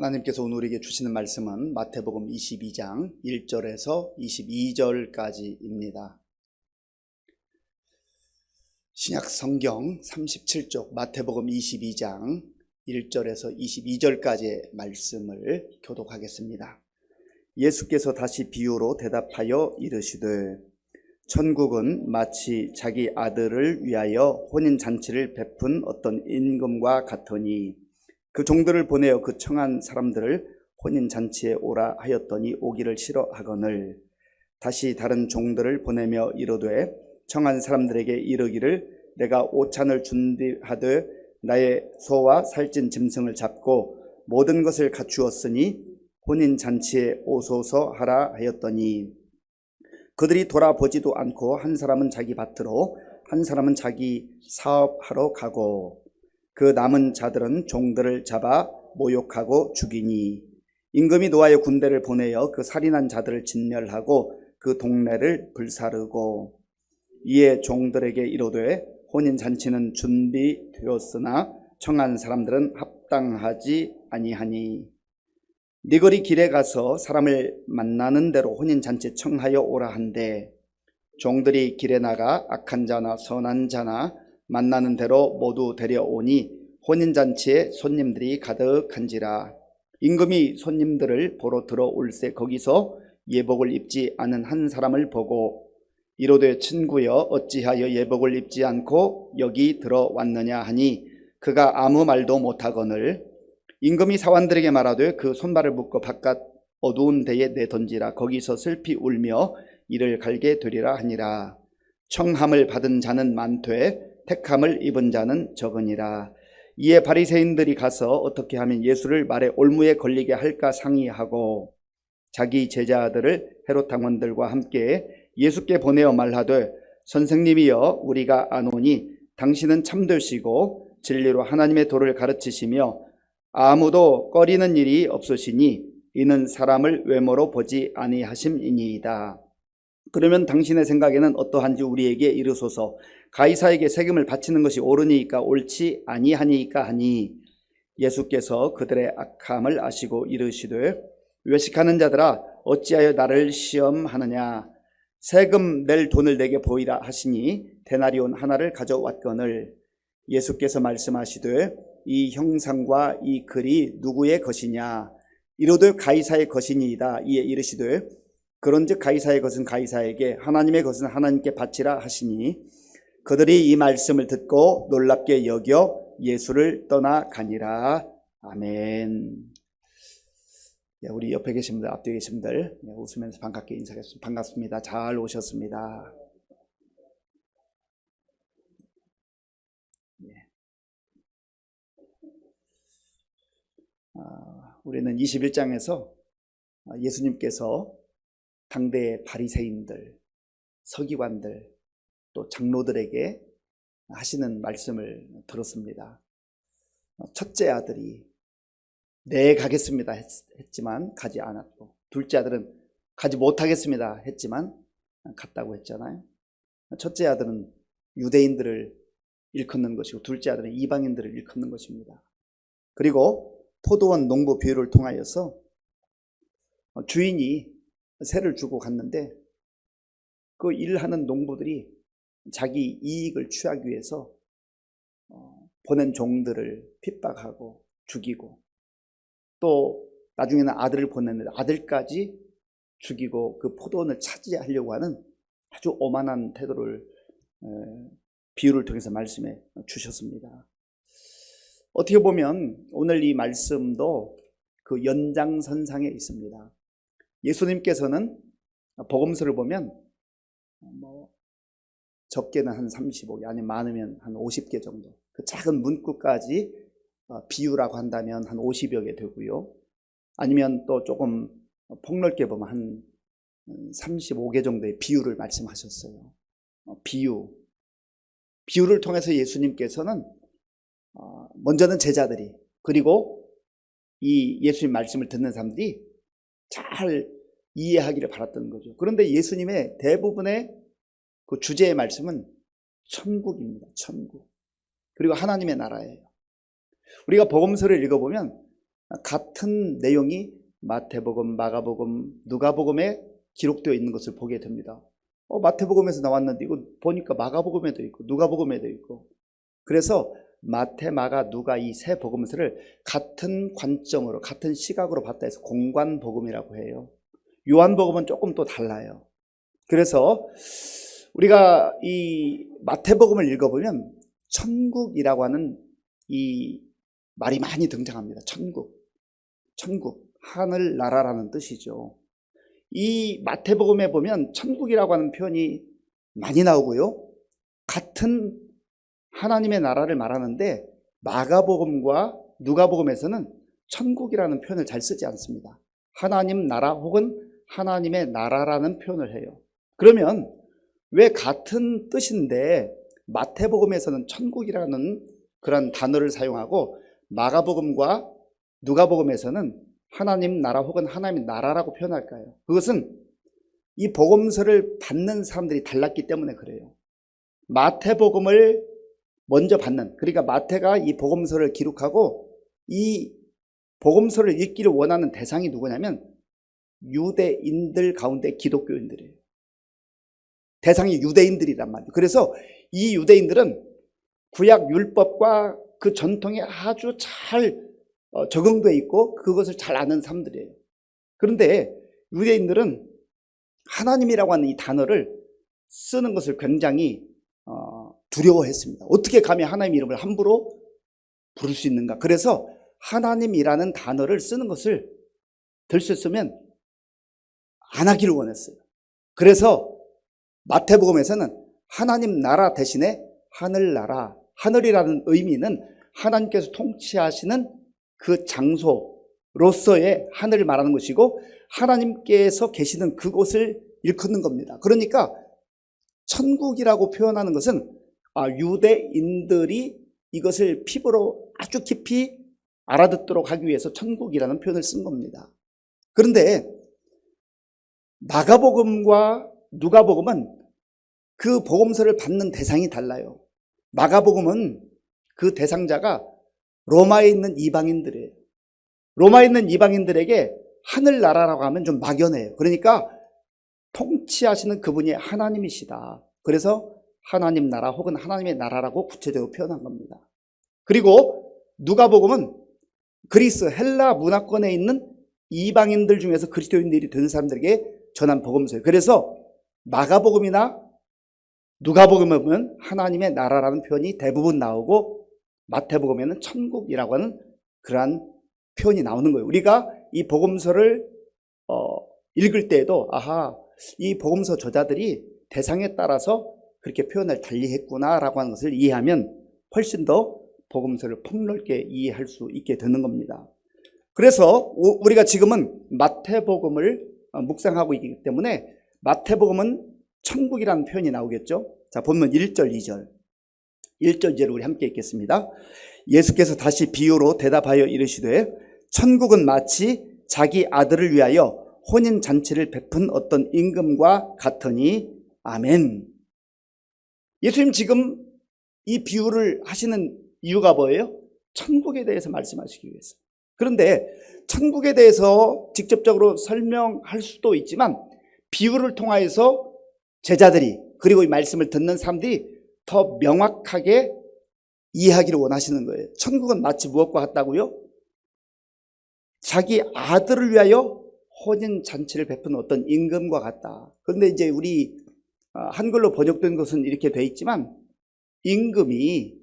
하나님께서 오늘 우리에게 주시는 말씀은 마태복음 22장 1절에서 22절까지입니다. 신약 성경 37쪽 마태복음 22장 1절에서 22절까지의 말씀을 교독하겠습니다. 예수께서 다시 비유로 대답하여 이르시되 천국은 마치 자기 아들을 위하여 혼인잔치를 베푼 어떤 임금과 같으니 그 종들을 보내어 그 청한 사람들을 혼인잔치에 오라 하였더니 오기를 싫어하거늘 다시 다른 종들을 보내며 이르되 청한 사람들에게 이르기를 내가 오찬을 준비하되 나의 소와 살찐 짐승을 잡고 모든 것을 갖추었으니 혼인잔치에 오소서 하라 하였더니 그들이 돌아보지도 않고 한 사람은 자기 밭으로 한 사람은 자기 사업하러 가고 그 남은 자들은 종들을 잡아 모욕하고 죽이니 임금이 노아의 군대를 보내어 그 살인한 자들을 진멸하고 그 동네를 불사르고 이에 종들에게 이르되 혼인잔치는 준비되었으나 청한 사람들은 합당하지 아니하니 네거리 길에 가서 사람을 만나는 대로 혼인잔치 청하여 오라 한데 종들이 길에 나가 악한 자나 선한 자나 만나는 대로 모두 데려오니 혼인잔치에 손님들이 가득한지라 임금이 손님들을 보러 들어올세 거기서 예복을 입지 않은 한 사람을 보고 이르되 친구여 어찌하여 예복을 입지 않고 여기 들어왔느냐 하니 그가 아무 말도 못하거늘 임금이 사환들에게 말하되 그 손발을 묶어 바깥 어두운 데에 내던지라 거기서 슬피 울며 이를 갈게 되리라 하니라. 청함을 받은 자는 많되 택함을 입은 자는 적으니라. 이에 바리새인들이 가서 어떻게 하면 예수를 말에 올무에 걸리게 할까 상의하고 자기 제자들을 헤롯 당원들과 함께 예수께 보내어 말하되 선생님이여 우리가 아노니 당신은 참되시고 진리로 하나님의 도를 가르치시며 아무도 꺼리는 일이 없으시니 이는 사람을 외모로 보지 아니하심이니이다. 그러면 당신의 생각에는 어떠한지 우리에게 이르소서. 가이사에게 세금을 바치는 것이 옳으니까 옳지 아니하니까 하니 예수께서 그들의 악함을 아시고 이르시되 외식하는 자들아 어찌하여 나를 시험하느냐. 세금 낼 돈을 내게 보이라 하시니 데나리온 하나를 가져왔거늘 예수께서 말씀하시되 이 형상과 이 글이 누구의 것이냐. 이르되 가이사의 것이니이다. 이에 이르시되 그런즉 가이사의 것은 가이사에게 하나님의 것은 하나님께 바치라 하시니 그들이 이 말씀을 듣고 놀랍게 여겨 예수를 떠나가니라. 아멘. 우리 옆에 계신 분들, 앞뒤에 계신 분들 웃으면서 반갑게 인사하겠습니다. 반갑습니다. 잘 오셨습니다. 우리는 21장에서 예수님께서 당대의 바리새인들, 서기관들, 또 장로들에게 하시는 말씀을 들었습니다. 첫째 아들이 네 가겠습니다 했지만 가지 않았고 둘째 아들은 가지 못하겠습니다 했지만 갔다고 했잖아요. 첫째 아들은 유대인들을 일컫는 것이고 둘째 아들은 이방인들을 일컫는 것입니다. 그리고 포도원 농부 비유를 통하여서 주인이 세를 주고 갔는데 그 일하는 농부들이 자기 이익을 취하기 위해서 보낸 종들을 핍박하고 죽이고 또 나중에는 아들을 보냈는데 아들까지 죽이고 그 포도원을 차지하려고 하는 아주 오만한 태도를 비유를 통해서 말씀해 주셨습니다. 어떻게 보면 오늘 이 말씀도 그 연장선상에 있습니다. 예수님께서는 복음서를 보면 적게는 한 35개 아니면 많으면 한 50개 정도 그 작은 문구까지 비유라고 한다면 한 50여 개 되고요. 아니면 또 조금 폭넓게 보면 한 35개 정도의 비유를 말씀하셨어요. 비유를 통해서 예수님께서는 먼저는 제자들이 그리고 이 예수님 말씀을 듣는 사람들이 잘 이해하기를 바랐던 거죠. 그런데 예수님의 대부분의 그 주제의 말씀은 천국입니다. 천국. 그리고 하나님의 나라예요. 우리가 복음서를 읽어보면 같은 내용이 마태복음, 마가복음, 누가복음에 기록되어 있는 것을 보게 됩니다. 마태복음에서 나왔는데 이거 보니까 마가복음에도 있고 누가복음에도 있고, 그래서 마태, 마가, 누가 이 세 복음서를 같은 관점으로 같은 시각으로 봤다 해서 공관복음이라고 해요. 요한복음은 조금 또 달라요. 그래서 우리가 이 마태복음을 읽어보면 천국이라고 하는 이 말이 많이 등장합니다. 천국, 하늘나라라는 뜻이죠. 이 마태복음에 보면 천국이라고 하는 표현이 많이 나오고요, 같은 하나님의 나라를 말하는데 마가복음과 누가복음에서는 천국이라는 표현을 잘 쓰지 않습니다. 하나님 나라 혹은 하나님의 나라라는 표현을 해요. 그러면 왜 같은 뜻인데 마태복음에서는 천국이라는 그런 단어를 사용하고 마가복음과 누가복음에서는 하나님 나라 혹은 하나님의 나라라고 표현할까요? 그것은 이 복음서를 받는 사람들이 달랐기 때문에 그래요. 마태복음을 먼저 받는, 그러니까 마태가 이 복음서를 기록하고 이 복음서를 읽기를 원하는 대상이 누구냐면 유대인들 가운데 기독교인들이에요. 대상이 유대인들이란 말이에요. 그래서 이 유대인들은 구약 율법과 그 전통에 아주 잘 적응되어 있고 그것을 잘 아는 사람들이에요. 그런데 유대인들은 하나님이라고 하는 이 단어를 쓰는 것을 굉장히 두려워했습니다. 어떻게 감히 하나님 이름을 함부로 부를 수 있는가. 그래서 하나님이라는 단어를 쓰는 것을 될 수 있으면 안 하기를 원했어요. 그래서 마태복음에서는 하나님 나라 대신에 하늘나라, 하늘이라는 의미는 하나님께서 통치하시는 그 장소로서의 하늘을 말하는 것이고 하나님께서 계시는 그곳을 일컫는 겁니다. 그러니까 천국이라고 표현하는 것은 유대인들이 이것을 피부로 아주 깊이 알아듣도록 하기 위해서 천국이라는 표현을 쓴 겁니다. 그런데 마가복음과 누가복음은 그 복음서를 받는 대상이 달라요. 마가복음은 그 대상자가 로마에 있는 이방인들이에요. 로마에 있는 이방인들에게 하늘나라라고 하면 좀 막연해요. 그러니까 통치하시는 그분이 하나님이시다. 그래서 하나님 나라 혹은 하나님의 나라라고 구체적으로 표현한 겁니다. 그리고 누가복음은 그리스 헬라 문화권에 있는 이방인들 중에서 그리스도인들이 되는 사람들에게 전한 복음서예요. 그래서 마가복음이나 누가복음에 보면 하나님의 나라라는 표현이 대부분 나오고 마태복음에는 천국이라고 하는 그러한 표현이 나오는 거예요. 우리가 이 복음서를 읽을 때에도 이 복음서 저자들이 대상에 따라서 그렇게 표현을 달리했구나라고 하는 것을 이해하면 훨씬 더 복음서를 폭넓게 이해할 수 있게 되는 겁니다. 그래서 우리가 지금은 마태복음을 묵상하고 있기 때문에 마태복음은 천국이라는 표현이 나오겠죠. 자, 보면 1절, 2절. 1절, 2절을 우리 함께 읽겠습니다. 예수께서 다시 비유로 대답하여 이르시되 천국은 마치 자기 아들을 위하여 혼인잔치를 베푼 어떤 임금과 같으니 아멘. 예수님 지금 이 비유를 하시는 이유가 뭐예요? 천국에 대해서 말씀하시기 위해서. 그런데 천국에 대해서 직접적으로 설명할 수도 있지만 비유를 통하여서 제자들이 그리고 이 말씀을 듣는 사람들이 더 명확하게 이해하기를 원하시는 거예요. 천국은 마치 무엇과 같다고요? 자기 아들을 위하여 혼인잔치를 베푼 어떤 임금과 같다. 그런데 이제 우리 한글로 번역된 것은 이렇게 돼 있지만 임금이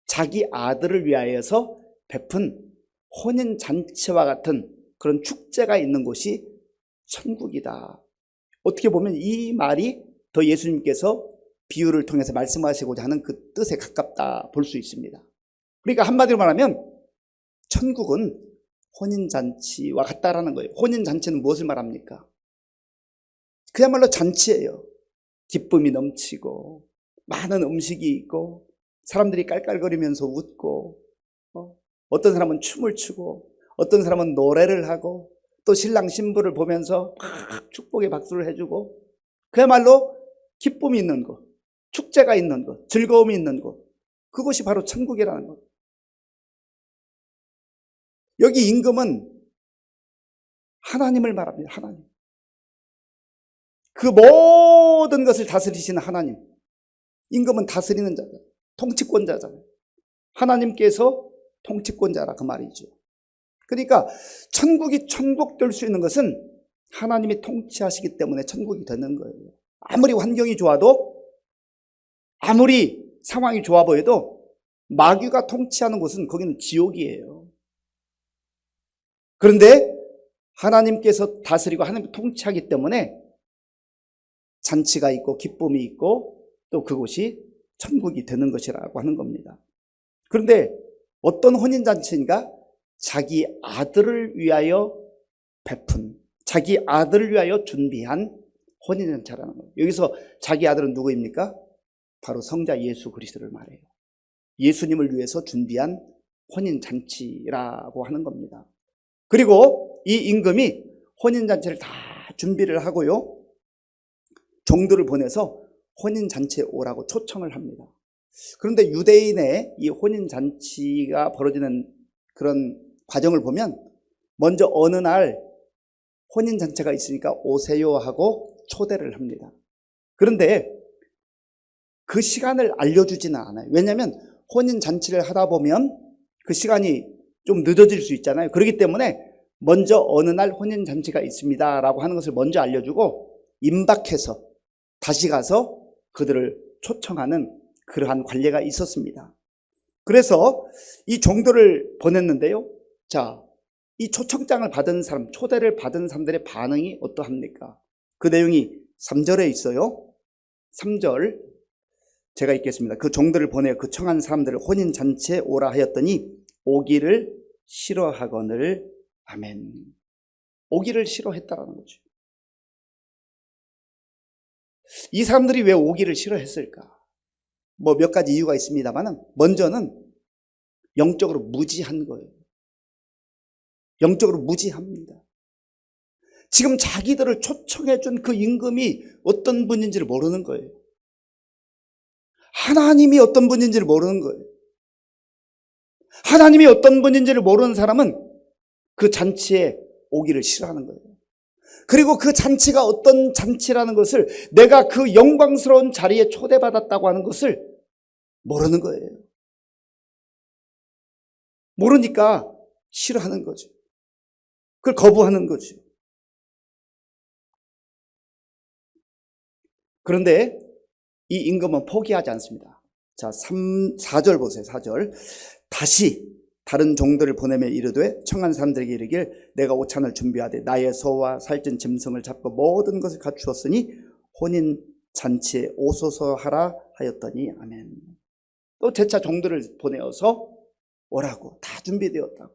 자기 아들을 위하여서 베푼 혼인잔치와 같은 그런 축제가 있는 곳이 천국이다. 어떻게 보면 이 말이 더 예수님께서 비유를 통해서 말씀하시고자 하는 그 뜻에 가깝다 볼 수 있습니다. 그러니까 한마디로 말하면 천국은 혼인잔치와 같다라는 거예요. 혼인잔치는 무엇을 말합니까? 그야말로 잔치예요. 기쁨이 넘치고 많은 음식이 있고 사람들이 깔깔거리면서 웃고 어떤 사람은 춤을 추고 어떤 사람은 노래를 하고 또 신랑 신부를 보면서 막 축복의 박수를 해주고 그야말로 기쁨이 있는 것, 축제가 있는 것, 즐거움이 있는 것, 그것이 바로 천국이라는 것. 여기 임금은 하나님을 말합니다. 하나님. 그 모든 것을 다스리시는 하나님. 임금은 다스리는 자다. 통치권자잖아요. 하나님께서 통치권자라 그 말이죠. 그러니까 천국이 천국 될 수 있는 것은 하나님이 통치하시기 때문에 천국이 되는 거예요. 아무리 환경이 좋아도, 아무리 상황이 좋아 보여도 마귀가 통치하는 곳은 거기는 지옥이에요. 그런데 하나님께서 다스리고 하나님이 통치하기 때문에 잔치가 있고 기쁨이 있고 또 그곳이 천국이 되는 것이라고 하는 겁니다. 그런데 어떤 혼인잔치인가? 자기 아들을 위하여 베푼, 자기 아들을 위하여 준비한 혼인잔치라는 거예요. 여기서 자기 아들은 누구입니까? 바로 성자 예수 그리스도를 말해요. 예수님을 위해서 준비한 혼인잔치라고 하는 겁니다. 그리고 이 임금이 혼인잔치를 다 준비를 하고요, 종들을 보내서 혼인잔치에 오라고 초청을 합니다. 그런데 유대인의 이 혼인잔치가 벌어지는 그런 과정을 보면 먼저 어느 날 혼인잔치가 있으니까 오세요 하고 초대를 합니다. 그런데 그 시간을 알려주지는 않아요. 왜냐하면 혼인잔치를 하다 보면 그 시간이 좀 늦어질 수 있잖아요. 그렇기 때문에 먼저 어느 날 혼인잔치가 있습니다 라고 하는 것을 먼저 알려주고 임박해서 다시 가서 그들을 초청하는 그러한 관례가 있었습니다. 그래서 이 종들을 보냈는데요. 자, 이 초청장을 받은 사람, 초대를 받은 사람들의 반응이 어떠합니까? 그 내용이 3절에 있어요. 3절 제가 읽겠습니다. 그 종들을 보내 그 청한 사람들을 혼인잔치에 오라 하였더니 오기를 싫어하거늘. 아멘. 오기를 싫어했다라는 거죠. 이 사람들이 왜 오기를 싫어했을까? 뭐 몇 가지 이유가 있습니다만 먼저는 영적으로 무지한 거예요. 영적으로 무지합니다. 지금 자기들을 초청해준 그 임금이 어떤 분인지를 모르는 거예요. 하나님이 어떤 분인지를 모르는 거예요. 하나님이 어떤 분인지를 모르는 사람은 그 잔치에 오기를 싫어하는 거예요. 그리고 그 잔치가 어떤 잔치라는 것을, 내가 그 영광스러운 자리에 초대받았다고 하는 것을 모르는 거예요. 모르니까 싫어하는 거죠. 그걸 거부하는 거죠. 그런데 이 임금은 포기하지 않습니다. 자, 4절 보세요. 4절. 다시 다른 종들을 보내며 이르되 청한 사람들에게 이르길 내가 오찬을 준비하되 나의 소와 살찐 짐승을 잡고 모든 것을 갖추었으니 혼인 잔치에 오소서 하라 하였더니 아멘. 또 재차 종들을 보내어서 오라고, 다 준비되었다고.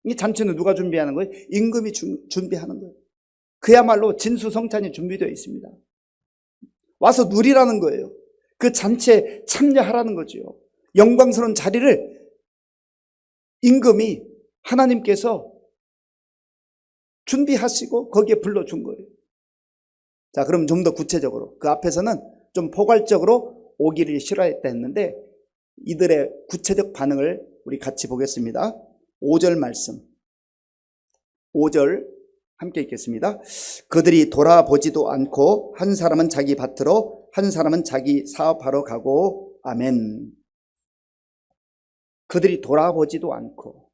이 잔치는 누가 준비하는 거예요? 임금이 준비하는 거예요. 그야말로 진수성찬이 준비되어 있습니다. 와서 누리라는 거예요. 그 잔치에 참여하라는 거죠. 영광스러운 자리를 임금이, 하나님께서 준비하시고 거기에 불러준 거예요. 자, 그럼 좀 더 구체적으로, 그 앞에서는 좀 포괄적으로 오기를 싫어했다 했는데 이들의 구체적 반응을 우리 같이 보겠습니다. 5절 말씀, 5절 함께 읽겠습니다. 그들이 돌아보지도 않고 한 사람은 자기 밭으로 한 사람은 자기 사업하러 가고. 아멘. 그들이 돌아보지도 않고,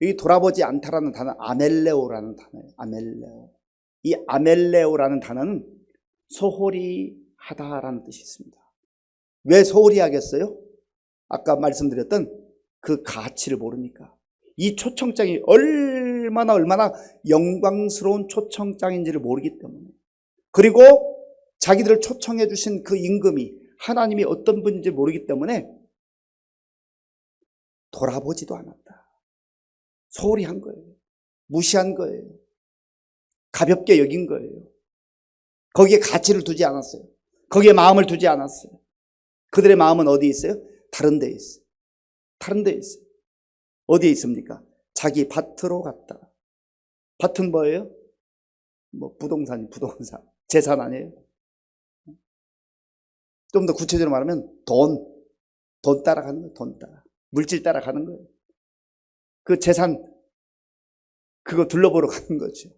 여기 돌아보지 않다라는 단어 아멜레오라는 단어예요. 아멜레오. 이 아멜레오라는 단어는 소홀히 하다라는 뜻이 있습니다. 왜 소홀히 하겠어요? 아까 말씀드렸던 그 가치를 모르니까. 이 초청장이 얼마나 영광스러운 초청장인지를 모르기 때문에, 그리고 자기들을 초청해 주신 그 임금이 하나님이 어떤 분인지 모르기 때문에 돌아보지도 않았다. 소홀히 한 거예요. 무시한 거예요. 가볍게 여긴 거예요. 거기에 가치를 두지 않았어요. 거기에 마음을 두지 않았어요. 그들의 마음은 어디에 있어요? 다른 데에 있어요. 다른 데에 있어요. 어디에 있습니까? 자기 밭으로 갔다. 밭은 뭐예요? 뭐 부동산. 재산 아니에요? 좀 더 구체적으로 말하면 돈 따라가는 거예요. 돈 따라. 물질 따라가는 거예요. 그 재산, 그거 둘러보러 가는 거죠.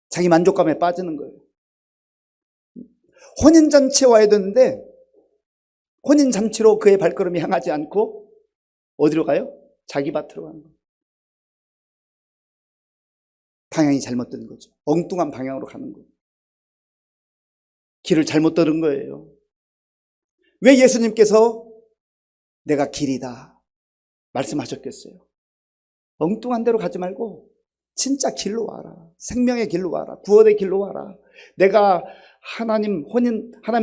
자기 만족감에 빠지는 거예요. 혼인잔치에 와야 되는데 혼인잔치로 그의 발걸음이 향하지 않고 어디로 가요? 자기 밭으로 가는 거예요. 방향이 잘못된 거죠. 엉뚱한 방향으로 가는 거예요. 길을 잘못 들은 거예요. 왜 예수님께서 내가 길이다 말씀하셨겠어요? 엉뚱한 데로 가지 말고 진짜 길로 와라. 생명의 길로 와라. 구원의 길로 와라. 내가 하나님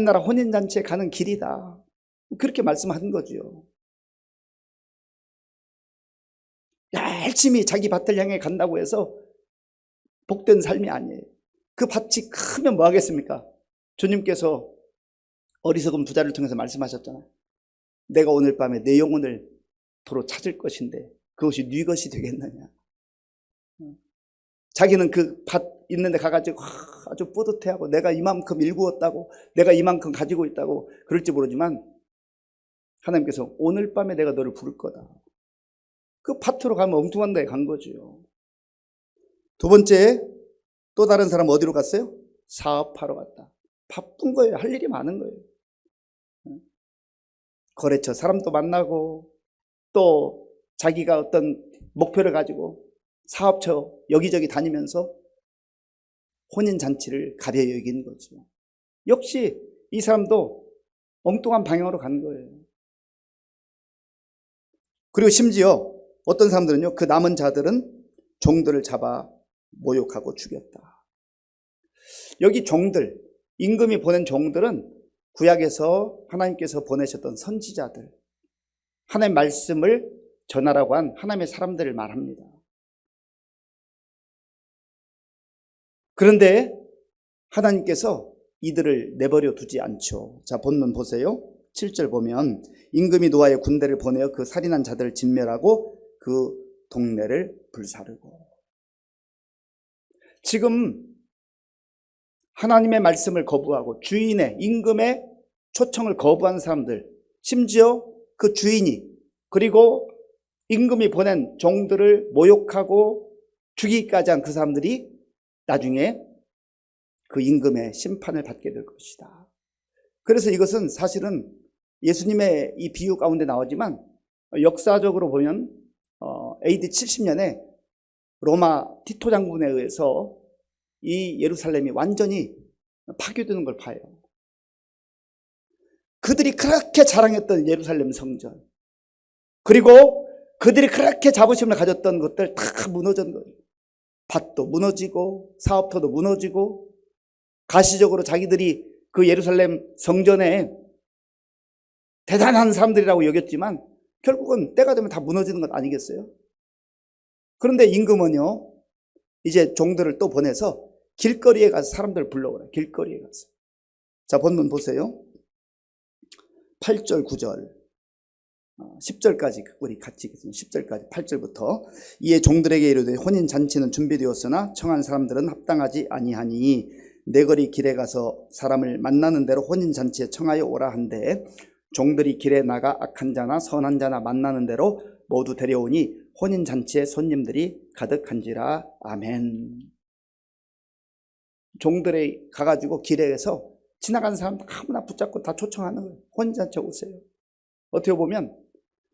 나라 혼인잔치에 가는 길이다. 그렇게 말씀하는 거죠. 열심히 자기 밭을 향해 간다고 해서 복된 삶이 아니에요. 그 밭이 크면 뭐 하겠습니까? 주님께서 어리석은 부자를 통해서 말씀하셨잖아요. 내가 오늘 밤에 내 영혼을 도로 찾을 것인데 그것이 네 것이 되겠느냐. 자기는 그 밭 있는 데 가가지고 아주 뿌듯해하고 내가 이만큼 일구었다고, 내가 이만큼 가지고 있다고 그럴지 모르지만 하나님께서 오늘 밤에 내가 너를 부를 거다. 그 밭으로 가면 엉뚱한 데에 간 거죠. 두 번째, 또 다른 사람 어디로 갔어요? 사업하러 갔다. 바쁜 거예요. 할 일이 많은 거예요. 거래처 사람도 만나고 또 자기가 어떤 목표를 가지고 사업처 여기저기 다니면서 혼인잔치를 가벼이 여긴 거죠. 역시 이 사람도 엉뚱한 방향으로 간 거예요. 그리고 심지어 어떤 사람들은요, 그 남은 자들은 종들을 잡아 모욕하고 죽였다. 여기 종들, 임금이 보낸 종들은 구약에서 하나님께서 보내셨던 선지자들, 하나님의 말씀을 전하라고 한 하나님의 사람들을 말합니다. 그런데 하나님께서 이들을 내버려 두지 않죠. 자, 본문 보세요. 7절 보면 임금이 노아의 군대를 보내어 그 살인한 자들을 진멸하고 그 동네를 불사르고. 지금 하나님의 말씀을 거부하고 주인의 임금의 초청을 거부한 사람들, 심지어 그 주인이 그리고 임금이 보낸 종들을 모욕하고 죽이기까지 한 그 사람들이 나중에 그 임금의 심판을 받게 될 것이다. 그래서 이것은 사실은 예수님의 이 비유 가운데 나오지만 역사적으로 보면 AD 70년에 로마 티토 장군에 의해서 이 예루살렘이 완전히 파괴되는 걸 봐요. 그들이 그렇게 자랑했던 예루살렘 성전, 그리고 그들이 그렇게 자부심을 가졌던 것들 다 무너진 거예요. 밭도 무너지고 사업터도 무너지고 가시적으로 자기들이 그 예루살렘 성전에 대단한 사람들이라고 여겼지만 결국은 때가 되면 다 무너지는 것 아니겠어요? 그런데 임금은요, 이제 종들을 또 보내서 길거리에 가서 사람들을 불러오라. 길거리에 가서. 자, 본문 보세요. 8절 9절 10절까지 우리 같이 읽겠습니다. 10절까지 8절부터 이에 종들에게 이르되 혼인잔치는 준비되었으나 청한 사람들은 합당하지 아니하니 내 거리 길에 가서 사람을 만나는 대로 혼인잔치에 청하여 오라 한데 종들이 길에 나가 악한 자나 선한 자나 만나는 대로 모두 데려오니 혼인잔치에 손님들이 가득한지라. 아멘. 종들이 가가지고 길에서 지나가는 사람 아무나 붙잡고 다 초청하는 거예요. 혼인잔치에 오세요. 어떻게 보면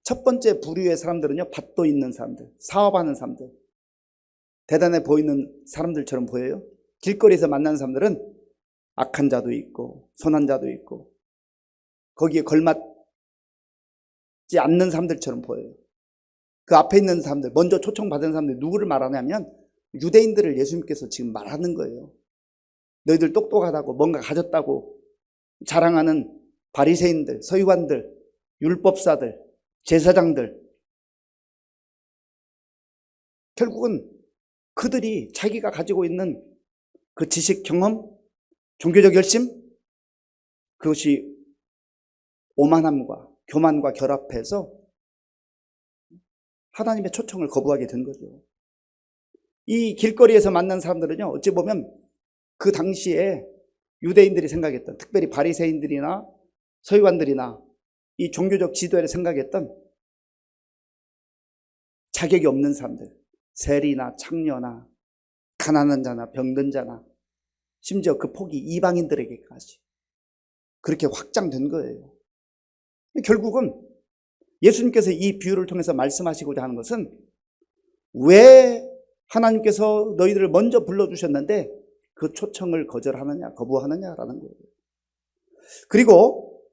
첫 번째 부류의 사람들은요, 밭도 있는 사람들, 사업하는 사람들, 대단해 보이는 사람들처럼 보여요. 길거리에서 만나는 사람들은 악한 자도 있고 선한 자도 있고 거기에 걸맞지 않는 사람들처럼 보여요. 그 앞에 있는 사람들, 먼저 초청받은 사람들 누구를 말하냐면 유대인들을 예수님께서 지금 말하는 거예요. 너희들 똑똑하다고 뭔가 가졌다고 자랑하는 바리새인들, 서기관들, 율법사들, 제사장들, 결국은 그들이 자기가 가지고 있는 그 지식, 경험, 종교적 열심, 그것이 오만함과 교만과 결합해서 하나님의 초청을 거부하게 된 거죠. 이 길거리에서 만난 사람들은요, 어찌 보면 그 당시에 유대인들이 생각했던, 특별히 바리새인들이나 서기관들이나 이 종교적 지도를 생각했던 자격이 없는 사람들, 세리나 창녀나 가난한 자나 병든 자나 심지어 그 폭이 이방인들에게까지 그렇게 확장된 거예요. 결국은 예수님께서 이 비유를 통해서 말씀하시고자 하는 것은 왜 하나님께서 너희들을 먼저 불러주셨는데 그 초청을 거부하느냐라는 거예요. 그리고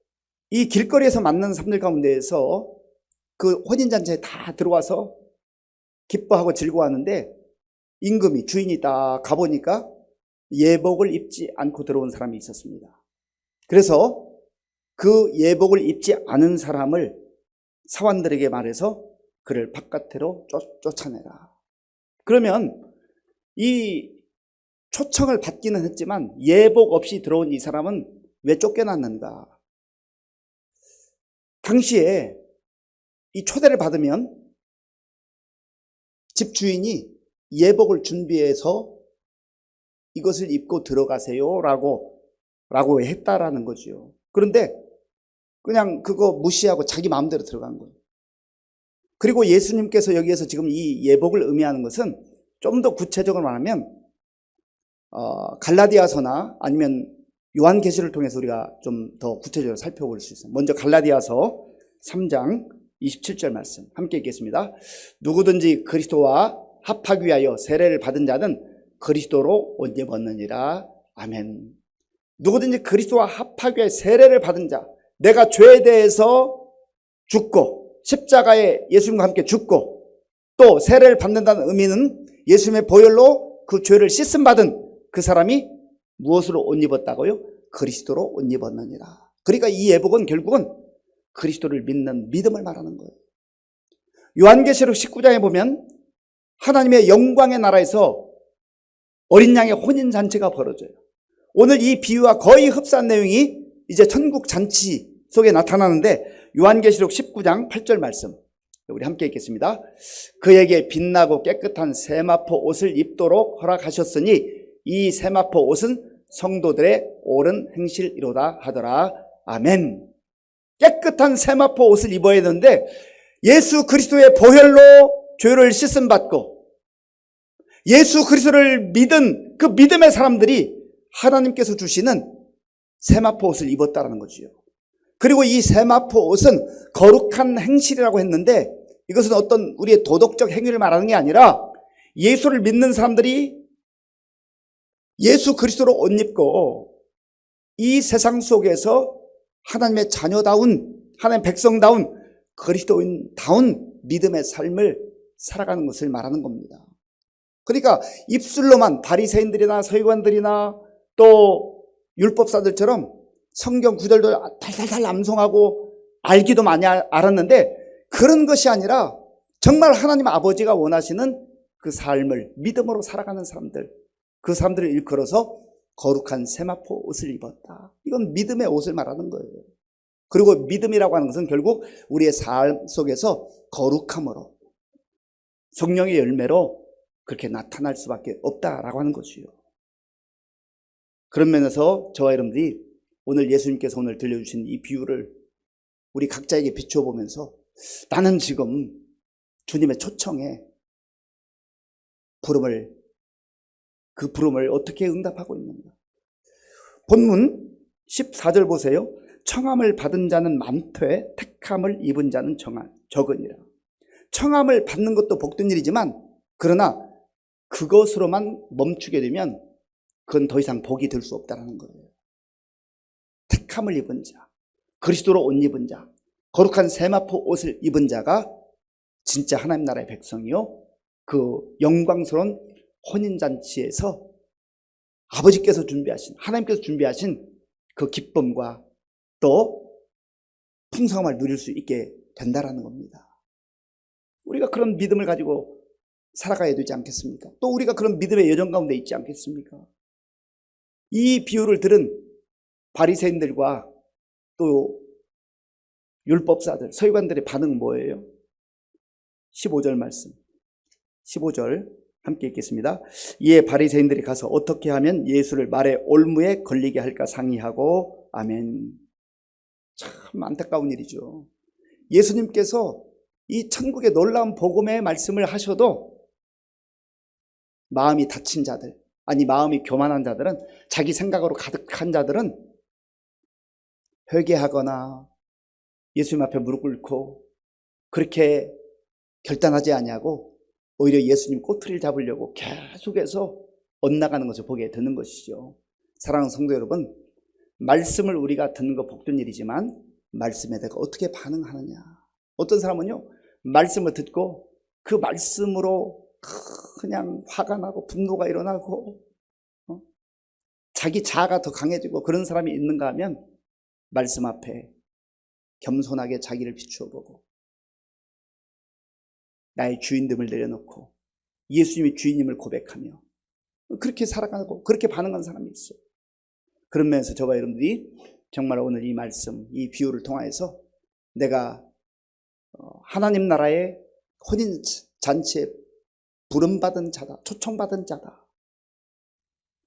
이 길거리에서 만나는 사람들 가운데에서 그 혼인잔치에 다 들어와서 기뻐하고 즐거워하는데 임금이 주인이 딱 가보니까 예복을 입지 않고 들어온 사람이 있었습니다. 그래서 그 예복을 입지 않은 사람을 사환들에게 말해서 그를 바깥으로 쫓아내라. 그러면 이 초청을 받기는 했지만 예복 없이 들어온 이 사람은 왜 쫓겨났는가? 당시에 이 초대를 받으면 집주인이 예복을 준비해서 이것을 입고 들어가세요 라고 했다라는 거죠. 그런데 그냥 그거 무시하고 자기 마음대로 들어간 거예요. 그리고 예수님께서 여기에서 지금 이 예복을 의미하는 것은 좀 더 구체적으로 말하면 갈라디아서나 아니면 요한계시를 통해서 우리가 좀 더 구체적으로 살펴볼 수 있어요. 먼저 갈라디아서 3장 27절 말씀 함께 읽겠습니다. 누구든지 그리스도와 합하기 위하여 세례를 받은 자는 그리스도로 옷 입었느니라. 아멘. 누구든지 그리스도와 합하기 위하여 세례를 받은 자, 내가 죄에 대해서 죽고 십자가에 예수님과 함께 죽고 또 세례를 받는다는 의미는 예수님의 보혈로 그 죄를 씻음받은 그 사람이 무엇으로 옷 입었다고요? 그리스도로 옷 입었느니라. 그러니까 이 예복은 결국은 그리스도를 믿는 믿음을 말하는 거예요. 요한계시록 19장에 보면 하나님의 영광의 나라에서 어린 양의 혼인잔치가 벌어져요. 오늘 이 비유와 거의 흡사한 내용이 이제 천국 잔치 속에 나타나는데 요한계시록 19장 8절 말씀 우리 함께 읽겠습니다. 그에게 빛나고 깨끗한 세마포 옷을 입도록 허락하셨으니 이 세마포 옷은 성도들의 옳은 행실이로다 하더라. 아멘. 깨끗한 세마포 옷을 입어야 되는데 예수 그리스도의 보혈로 죄를 씻음받고 예수 그리스도를 믿은 그 믿음의 사람들이 하나님께서 주시는 세마포 옷을 입었다는 거지요. 그리고 이 세마포 옷은 거룩한 행실이라고 했는데 이것은 어떤 우리의 도덕적 행위를 말하는 게 아니라 예수를 믿는 사람들이 예수 그리스도로 옷 입고 이 세상 속에서 하나님의 자녀다운 하나님의 백성다운 그리스도인다운 믿음의 삶을 살아가는 것을 말하는 겁니다. 그러니까 입술로만 바리새인들이나 서기관들이나 또 율법사들처럼 성경 구절도 달달달 암송하고 알기도 많이 알았는데 그런 것이 아니라 정말 하나님 아버지가 원하시는 그 삶을 믿음으로 살아가는 사람들, 그 사람들을 일컬어서 거룩한 세마포 옷을 입었다. 이건 믿음의 옷을 말하는 거예요. 그리고 믿음이라고 하는 것은 결국 우리의 삶 속에서 거룩함으로 성령의 열매로 그렇게 나타날 수밖에 없다라고 하는 것이요. 그런 면에서 저와 여러분들이 오늘 예수님께서 오늘 들려주신 이 비유를 우리 각자에게 비춰보면서 나는 지금 주님의 초청에 그 부름을 어떻게 응답하고 있는가. 본문 14절 보세요. 청함을 받은 자는 많되 택함을 입은 자는 적으니라. 청함을 받는 것도 복된 일이지만 그러나 그것으로만 멈추게 되면 그건 더 이상 복이 될 수 없다는 거예요. 택함을 입은 자, 그리스도로 옷 입은 자, 거룩한 세마포 옷을 입은 자가 진짜 하나님 나라의 백성이요 그 영광스러운 혼인잔치에서 아버지께서 준비하신 하나님께서 준비하신 그 기쁨과 또 풍성함을 누릴 수 있게 된다라는 겁니다. 우리가 그런 믿음을 가지고 살아가야 되지 않겠습니까? 또 우리가 그런 믿음의 여정 가운데 있지 않겠습니까? 이 비유를 들은 바리새인들과 또 율법사들, 서기관들의 반응은 뭐예요? 15절 말씀 15절 함께 읽겠습니다. 이에 바리새인들이 가서 어떻게 하면 예수를 말의 올무에 걸리게 할까 상의하고 아멘. 참 안타까운 일이죠. 예수님께서 이 천국의 놀라운 복음의 말씀을 하셔도 마음이 닫힌 자들, 아니 마음이 교만한 자들은, 자기 생각으로 가득한 자들은 회개하거나 예수님 앞에 무릎 꿇고 그렇게 결단하지 아니하고 오히려 예수님 꼬투리를 잡으려고 계속해서 엇나가는 것을 보게 되는 것이죠. 사랑하는 성도 여러분, 말씀을 우리가 듣는 거 복된 일이지만 말씀에 대해 어떻게 반응하느냐. 어떤 사람은요, 말씀을 듣고 그 말씀으로 그냥 화가 나고 분노가 일어나고 자기 자아가 더 강해지고 그런 사람이 있는가 하면 말씀 앞에 겸손하게 자기를 비추어 보고 나의 주인됨을 내려놓고 예수님이 주인님을 고백하며 그렇게 살아가고 그렇게 반응하는 사람이 있어요. 그런 면에서 저와 여러분들이 정말 오늘 이 말씀, 이 비유를 통해서 내가 하나님 나라의 혼인잔치에 부름받은 자다, 초청받은 자다,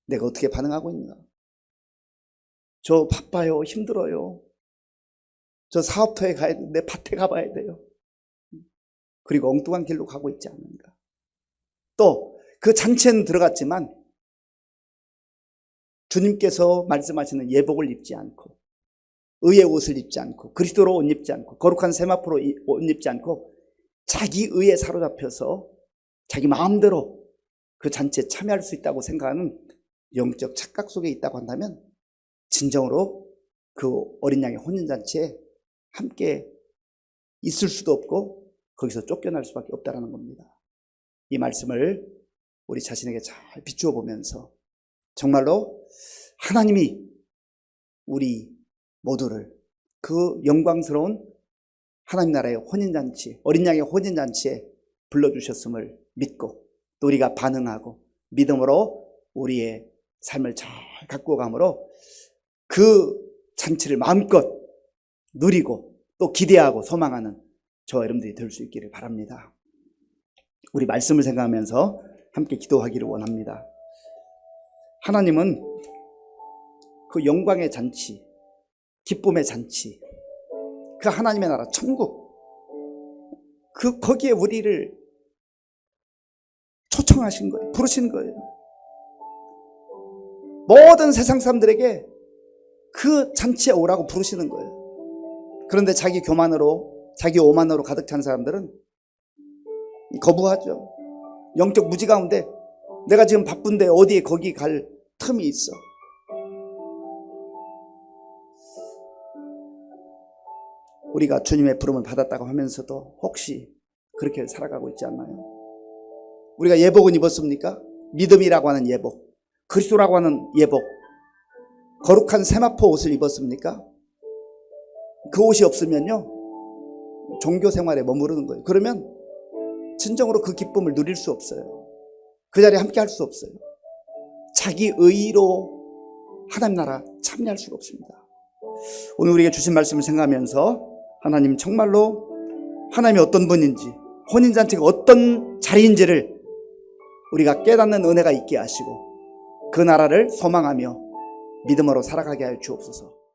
내가 어떻게 반응하고 있는가. 저 바빠요, 힘들어요, 저 사업터에 가야 돼, 내 밭에 가봐야 돼요, 그리고 엉뚱한 길로 가고 있지 않는가. 또 그 잔치에는 들어갔지만 주님께서 말씀하시는 예복을 입지 않고 의의 옷을 입지 않고 그리스도로 옷 입지 않고 거룩한 세마포로 옷 입지 않고 자기 의에 사로잡혀서 자기 마음대로 그 잔치에 참여할 수 있다고 생각하는 영적 착각 속에 있다고 한다면 진정으로 그 어린 양의 혼인잔치에 함께 있을 수도 없고 거기서 쫓겨날 수밖에 없다는 겁니다. 이 말씀을 우리 자신에게 잘 비추어 보면서 정말로 하나님이 우리 모두를 그 영광스러운 하나님 나라의 혼인잔치, 어린 양의 혼인잔치에 불러주셨음을 믿고 또 우리가 반응하고 믿음으로 우리의 삶을 잘 갖고 가므로 그 잔치를 마음껏 누리고 또 기대하고 소망하는 저와 여러분들이 될 수 있기를 바랍니다. 우리 말씀을 생각하면서 함께 기도하기를 원합니다. 하나님은 그 영광의 잔치, 기쁨의 잔치, 그 하나님의 나라 천국, 거기에 우리를 초청하신 거예요. 부르신 거예요. 모든 세상 사람들에게 그 잔치에 오라고 부르시는 거예요. 그런데 자기 교만으로, 자기 오만으로 가득 찬 사람들은 거부하죠. 영적 무지 가운데 내가 지금 바쁜데 어디에 거기 갈 틈이 있어. 우리가 주님의 부름을 받았다고 하면서도 혹시 그렇게 살아가고 있지 않나요? 우리가 예복은 입었습니까? 믿음이라고 하는 예복, 그리스도라고 하는 예복, 거룩한 세마포 옷을 입었습니까? 그 옷이 없으면요, 종교 생활에 머무르는 거예요. 그러면 진정으로 그 기쁨을 누릴 수 없어요. 그 자리에 함께 할 수 없어요. 자기 의로 하나님 나라 참여할 수가 없습니다. 오늘 우리에게 주신 말씀을 생각하면서 하나님 정말로 하나님이 어떤 분인지, 혼인잔치가 어떤 자리인지를 우리가 깨닫는 은혜가 있게 하시고 그 나라를 소망하며 믿음으로 살아가게 하여 주옵소서.